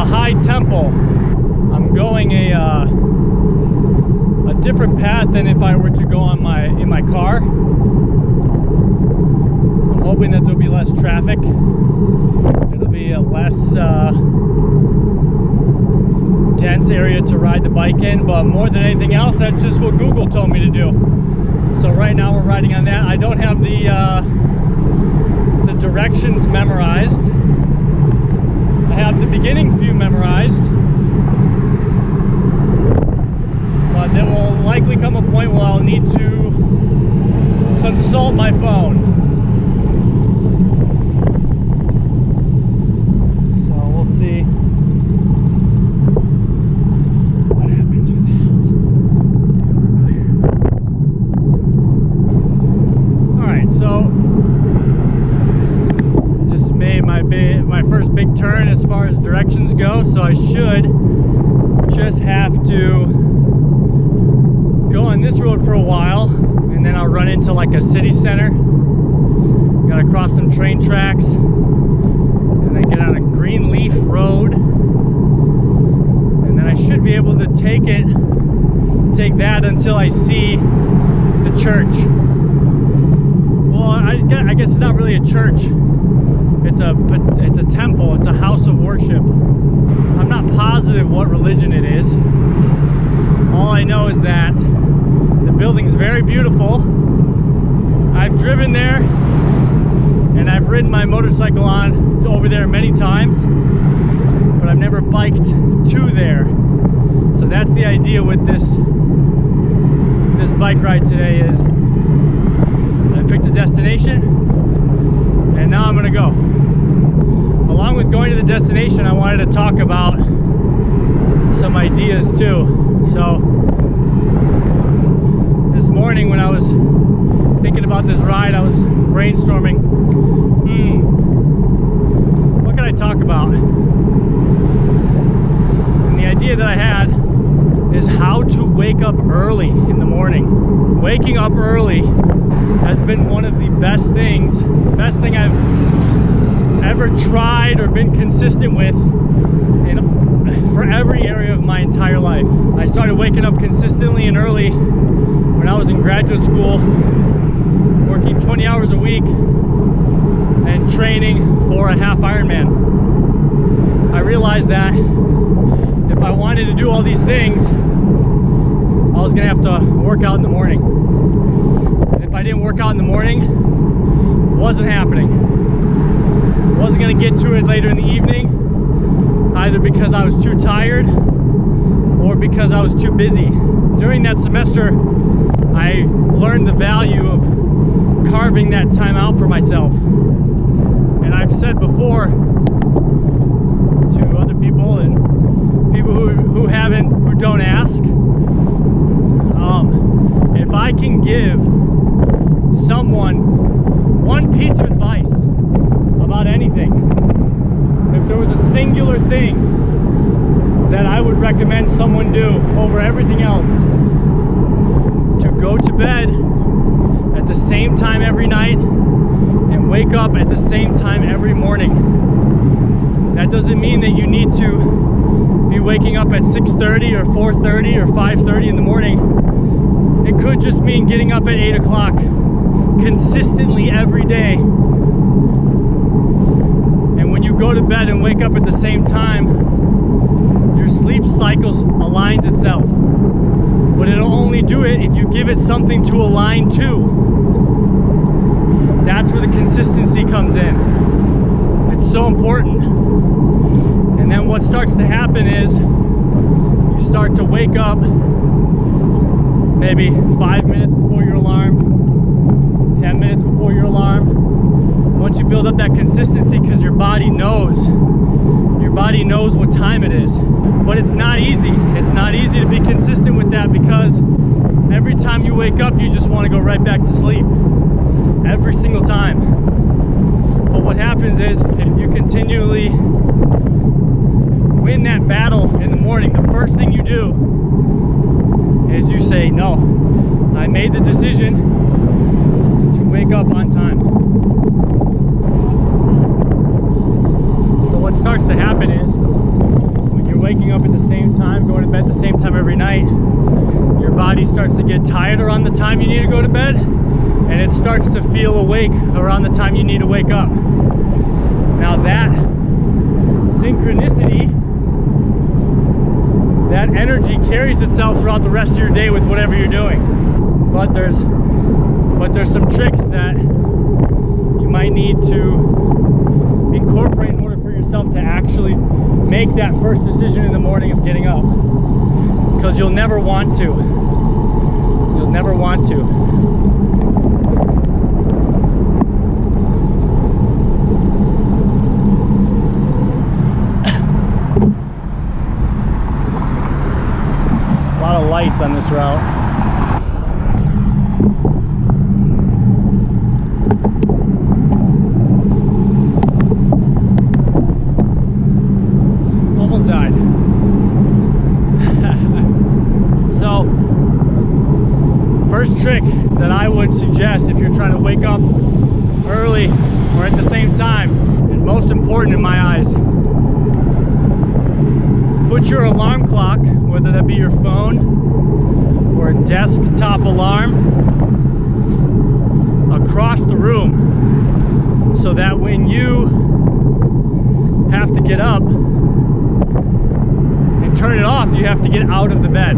Baha'i temple. I'm going a different path than if I were to go on in my car. I'm hoping that there'll be less traffic. It'll be a less dense area to ride the bike in, but more than anything else, that's just what Google told me to do. So right now we're riding on that. I don't have the directions memorized. I have the beginning few memorized, but there will likely come a point where I'll need to consult my phone. So we'll see what happens with that. All right, so just made my first big turn as far as directions go, so I should just have to go on this road for a while, and then I'll run into like a city center. Gotta cross some train tracks, and then get on a green leaf road, and then I should be able to take that until I see the church. Well, I guess it's not really a church. It's a temple. It's a house of worship. I'm not positive what religion it is. All I know is that the building's very beautiful. I've driven there, and I've ridden my motorcycle over there many times, but I've never biked to there. So that's the idea with this bike ride today. Is I picked a destination, and now I'm gonna go. Along with going to the destination, I wanted to talk about some ideas too. So this morning when I was thinking about this ride, I was brainstorming, what can I talk about? And the idea that I had is how to wake up early in the morning. Waking up early has been one of the best thing I've ever tried or been consistent with for every area of my entire life. I started waking up consistently and early when I was in graduate school, working 20 hours a week and training for a half Ironman. I realized that if I wanted to do all these things, I was gonna have to work out in the morning. And if I didn't work out in the morning, it wasn't happening. Wasn't gonna get to it later in the evening, either because I was too tired or because I was too busy. During that semester, I learned the value of carving that time out for myself. And I've said before to other people and people who don't ask, if I can give someone one piece of advice about anything, if there was a singular thing that I would recommend someone do over everything else, to go to bed at the same time every night and wake up at the same time every morning. That doesn't mean that you need to be waking up at 6:30 or 4:30 or 5:30 in the morning. It could just mean getting up at 8 o'clock consistently every day. And when you go to bed and wake up at the same time, your sleep cycles aligns itself. But it'll only do it if you give it something to align to. That's where the consistency comes in. It's so important. And then what starts to happen is you start to wake up maybe 5 minutes before your alarm, 10 minutes before your alarm. Once you build up that consistency, because your body knows what time it is. But it's not easy. It's not easy to be consistent with that, because every time you wake up, you just want to go right back to sleep. Every single time. But what happens is, if you continually win that battle in the morning, the first thing you do is you say, no, I made the decision to wake up on time. So what starts to happen is night, your body starts to get tired around the time you need to go to bed, and it starts to feel awake around the time you need to wake up. Now that synchronicity, that energy carries itself throughout the rest of your day with whatever you're doing. But there's some tricks that you might need to incorporate in order for yourself to actually make that first decision in the morning of getting up. Because you'll never want to. You'll never want to. A lot of lights on this route. First trick that I would suggest if you're trying to wake up early or at the same time, and most important in my eyes, put your alarm clock, whether that be your phone or a desktop alarm, across the room, so that when you have to get up and turn it off, you have to get out of the bed.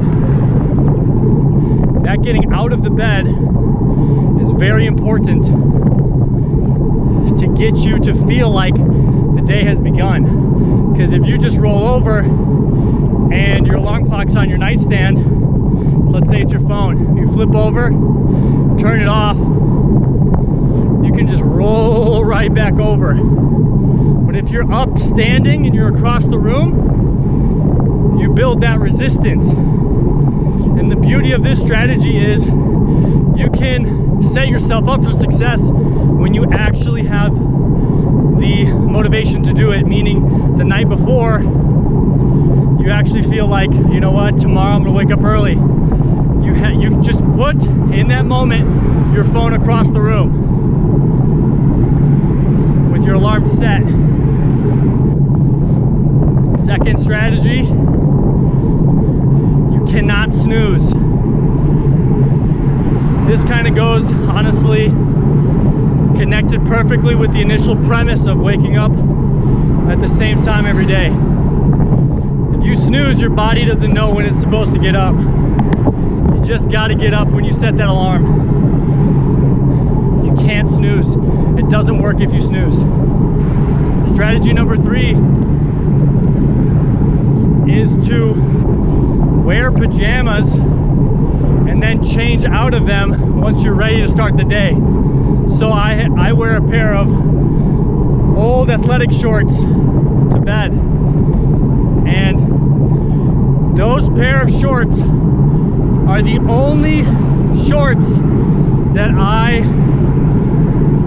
That getting out of the bed is very important to get you to feel like the day has begun. Because if you just roll over and your alarm clock's on your nightstand, let's say it's your phone, you flip over, turn it off, you can just roll right back over. But if you're up standing and you're across the room, you build that resistance. And the beauty of this strategy is you can set yourself up for success when you actually have the motivation to do it, meaning the night before you actually feel like, you know what, tomorrow I'm gonna wake up early. You just put in that moment your phone across the room with your alarm set. Second strategy, cannot snooze. This kind of goes, honestly, connected perfectly with the initial premise of waking up at the same time every day. If you snooze, your body doesn't know when it's supposed to get up. You just got to get up when you set that alarm. You can't snooze. It doesn't work if you snooze. Strategy number 3 is to wear pajamas and then change out of them once you're ready to start the day. So I wear a pair of old athletic shorts to bed, and those pair of shorts are the only shorts that I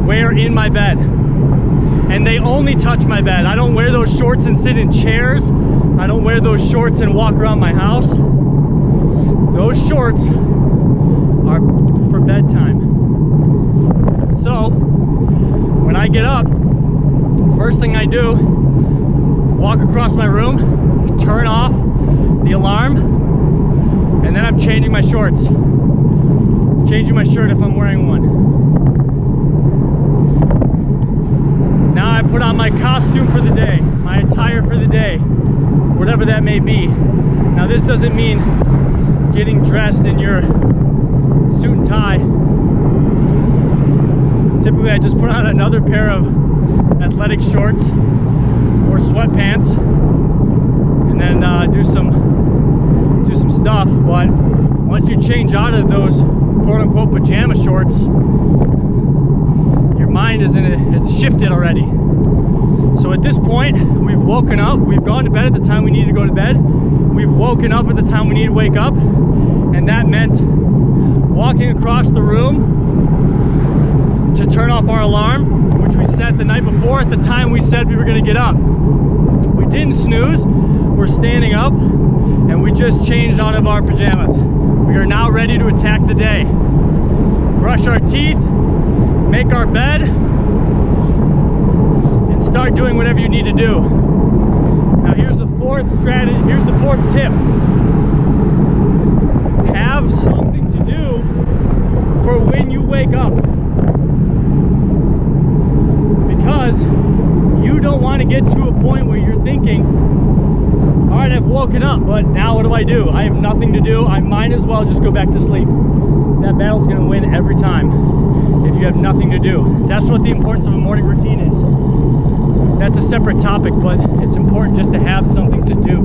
wear in my bed, and they only touch my bed. I don't wear those shorts and sit in chairs. I don't wear those shorts and walk around my house. Those shorts are for bedtime. So when I get up, first thing I do, walk across my room, turn off the alarm, and then I'm changing my shorts. Changing my shirt if I'm wearing one. Now I put on my costume for the day, my attire for the day, whatever that may be. Now this doesn't mean getting dressed in your suit and tie. Typically I just put on another pair of athletic shorts or sweatpants and then do some stuff. But once you change out of those quote-unquote pajama shorts, your mind is it's shifted already. So at this point, we've woken up, we've gone to bed at the time we need to go to bed, we've woken up at the time we need to wake up, and that meant walking across the room to turn off our alarm, which we set the night before at the time we said we were going to get up. We didn't snooze, we're standing up, and we just changed out of our pajamas. We are now ready to attack the day. Brush our teeth, make our bed, and start doing whatever you need to do. Now here's the fourth strategy, here's the fourth tip. have something to do for when you wake up. Because you don't want to get to a point where you're thinking, all right, I've woken up, but now what do? I have nothing to do. I might as well just go back to sleep. That battle's gonna win every time if you have nothing to do. That's what the importance of a morning routine is. That's a separate topic, but it's important just to have something to do.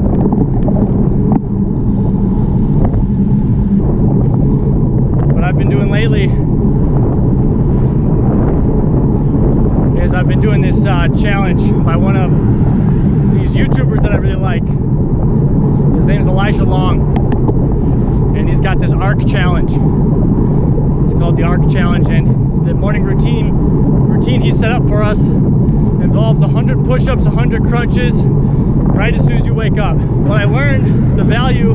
What I've been doing lately is I've been doing this challenge by one of these YouTubers that I really like. His name's Elijah Long, and he's got this ARC challenge. It's called the ARC challenge, and the morning routine he set up for us involves 100 push-ups, 100 crunches, right as soon as you wake up. What I learned, the value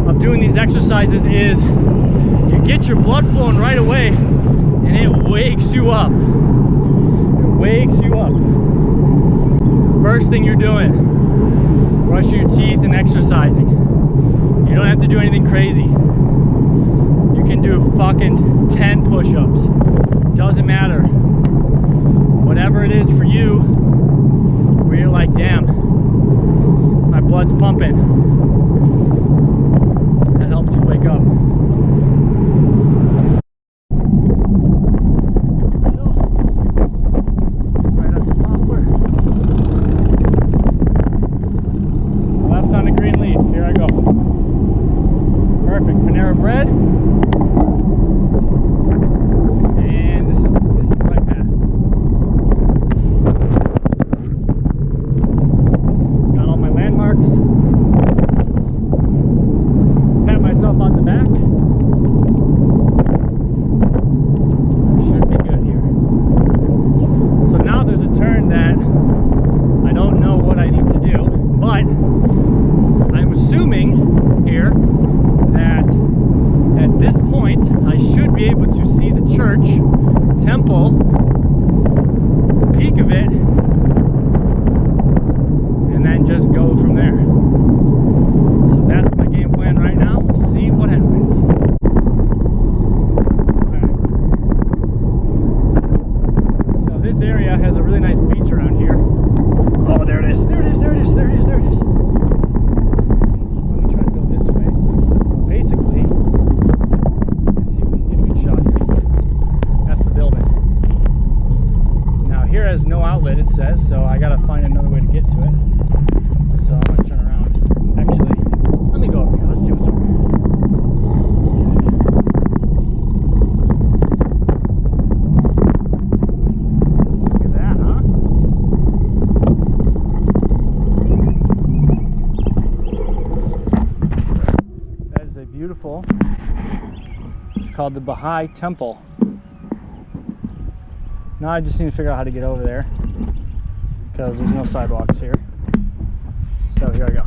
of doing these exercises is you get your blood flowing right away, and it wakes you up. It wakes you up. First thing you're doing, brushing your teeth and exercising. You don't have to do anything crazy. You can do fucking 10 push-ups. Doesn't matter. Whatever it is for you, where you're like, damn, my blood's pumping. That helps you wake up. Right up to poplar. Left on a green leaf. Here I go. Perfect. Panera bread. And this is my path. Got all my landmarks. Pat myself on the back. Should be good here. So now there's a turn that I don't know what I need to do, but I'm assuming here that at this point I should be able to see the church, temple, the peak of it, and then just go from there. So that's my game plan right now. We'll see what happens. Alright. So this area has a really nice beach around here. Oh, there it is. There it is. There it is. There it is. There it is. Let me try to go this way. Well, basically, let's see if we can get a good shot here. That's the building. Now here has no outlet, it says, so I gotta find another way to get to it. So I'm gonna turn around. Actually, let me go over here. Let's see what's over here. Look at that, huh? That is a beautiful, it's called the Baha'i temple. Now I just need to figure out how to get over there because there's no sidewalks here. So here I go.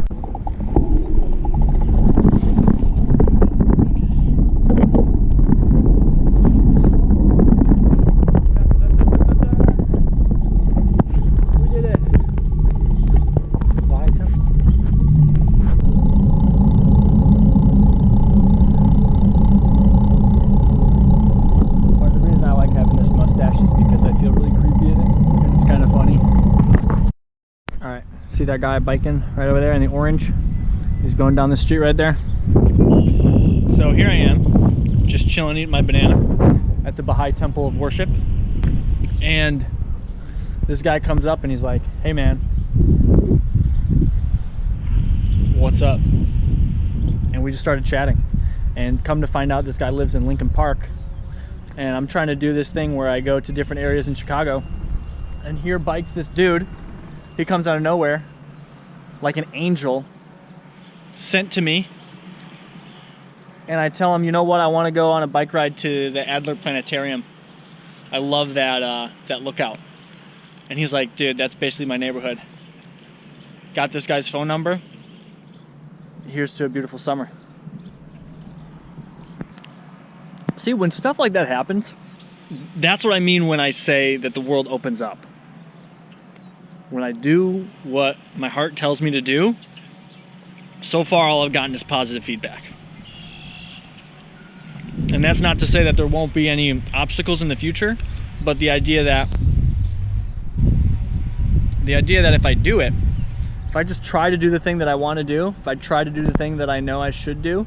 We did it. Baha'i temple. Part of the reason I like having this mustache is because I feel really creepy in it, and it's kind of funny. All right, see that guy biking right over there in the orange? He's going down the street right there. So here I am, just chilling, eating my banana at the Baha'i temple of worship. And this guy comes up and he's like, hey man, what's up? And we just started chatting. And come to find out, this guy lives in Lincoln Park. And I'm trying to do this thing where I go to different areas in Chicago. And here bikes this dude. He comes out of nowhere, like an angel, sent to me. And I tell him, you know what, I want to go on a bike ride to the Adler Planetarium. I love that, that lookout. And he's like, dude, that's basically my neighborhood. Got this guy's phone number. Here's to a beautiful summer. See, when stuff like that happens, that's what I mean when I say that the world opens up. When I do what my heart tells me to do, so far all I've gotten is positive feedback. And that's not to say that there won't be any obstacles in the future, but the idea that if I do it, if I just try to do the thing that I want to do, if I try to do the thing that I know I should do,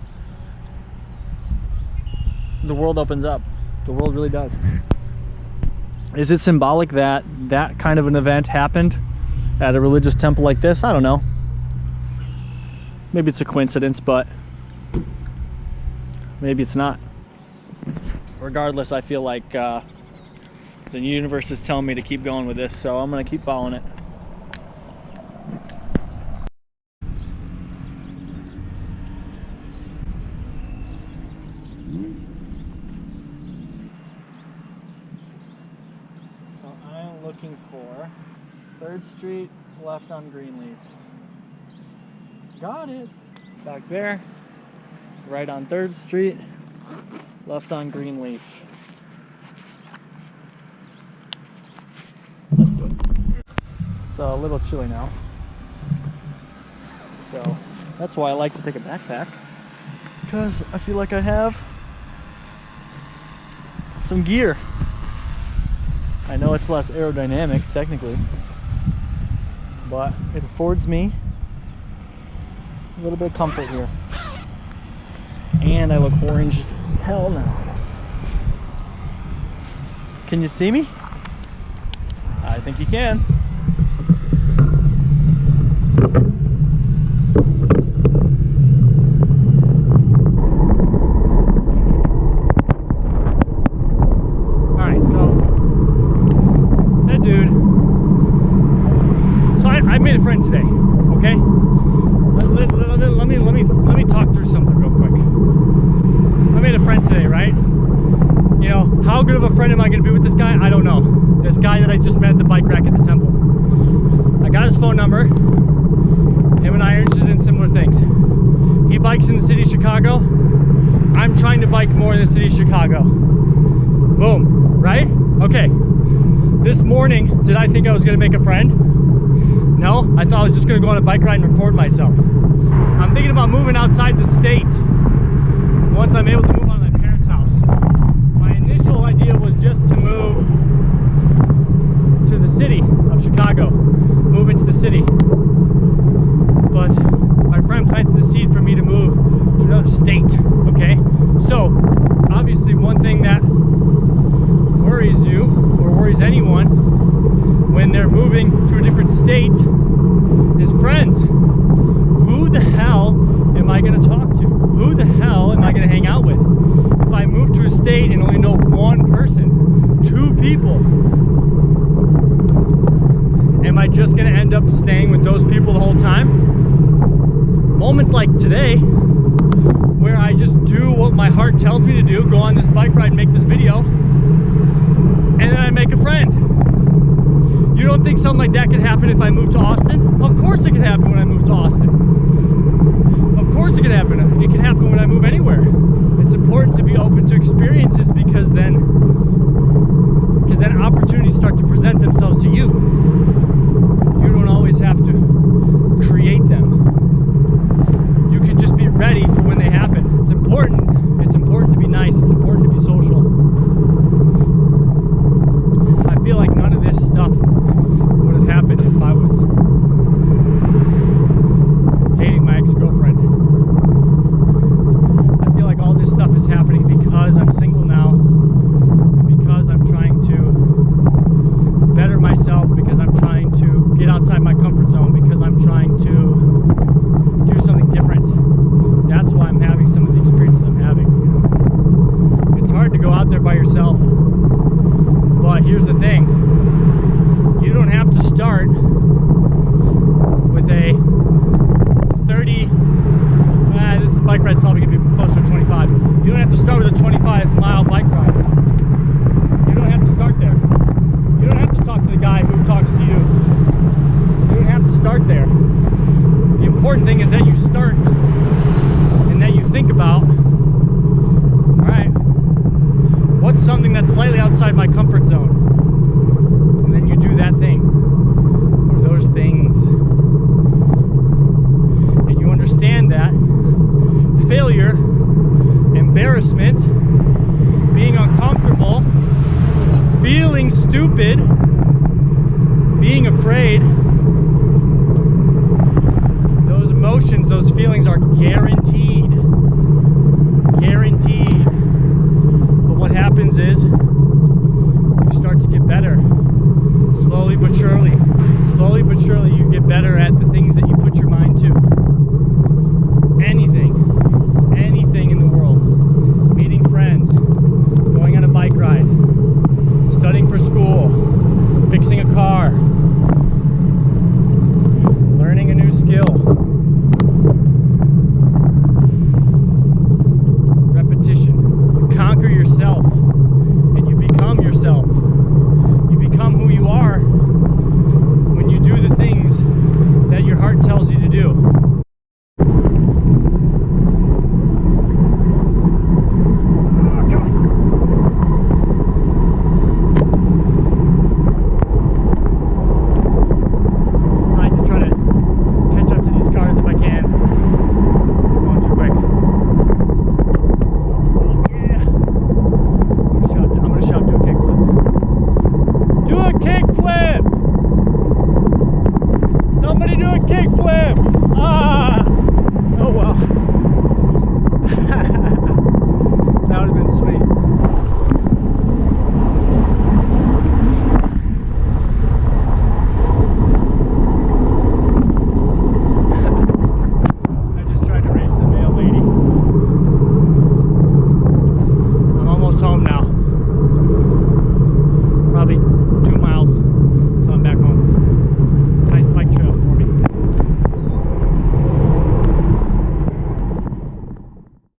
the world opens up. The world really does. Is it symbolic that that kind of an event happened at a religious temple like this? I don't know. Maybe it's a coincidence, but maybe it's not. Regardless, I feel like the universe is telling me to keep going with this, so I'm going to keep following it. So I'm looking for 3rd Street, left on Greenleaf. Got it. Back there, right on 3rd Street, left on Greenleaf. Let's do it. It's a little chilly now, so that's why I like to take a backpack, because I feel like I have some gear. I know it's less aerodynamic technically, but it affords me a little bit of comfort here. And I look orange as hell now. Can you see me? I think you can. Alright, so that dude. So I made a friend today, okay? Let me talk through something real quick. I made a friend today, right? You know, how good of a friend am I going to be with this guy? I don't know. This guy that I just met at the bike rack at the temple. I got his phone number. Him and I are interested in similar things. He bikes in the city of Chicago. I'm trying to bike more in the city of Chicago. Boom, right? Okay. This morning, did I think I was going to make a friend? No, I thought I was just going to go on a bike ride and record myself. I'm thinking about moving outside the state once I'm able to move out of my parents' house. My initial idea was just to move to the city of Chicago, move into the city. But my friend planted the seed for me to move to another state, okay? So, obviously one thing that worries you, or worries anyone, when they're moving to a different state, is friends. Who the hell am I going to talk to? Who the hell am I going to hang out with? If I move to a state and only know one person, 2 people, am I just going to end up staying with those people the whole time? Moments like today, where I just do what my heart tells me to do, go on this bike ride and make this video, and then I make a friend. You don't think something like that could happen if I move to Austin? Of course it could happen when I move to Austin. Of course it can happen. It can happen when I move anywhere. It's important to be open to experiences because then opportunities start to present themselves to you. You don't always have to create them. You can just be ready for when they happen. It's important. It's important to be nice. It's important to be social. I feel like none of this stuff would have happened if I was dating my ex-girlfriend. I feel like all this stuff is happening because I'm single now, and because I'm trying to better myself, because I'm trying to get outside my comfort zone, because I'm trying to do something different. That's why I'm having some of the experiences I'm having. It's hard to go out there by yourself, but here's the thing. You don't have to start with a 30, this bike ride's probably going to be closer to 25. You don't have to start with a 25-mile bike ride. You don't have to start there. You don't have to talk to the guy who talks to you. You don't have to start there. The important thing is that you start and that you think about, alright, what's something that's slightly outside my comfort zone? And then you do that thing, or those things. And you understand that failure, embarrassment, get better at the things that you put your mind to. Anything in the world. Meeting friends, going on a bike ride, studying for school, fixing a car, learning a new skill. Repetition. You conquer yourself and you become yourself. You become who you are when you do the things that your heart tells you to do. Kickflip! Somebody do a kickflip!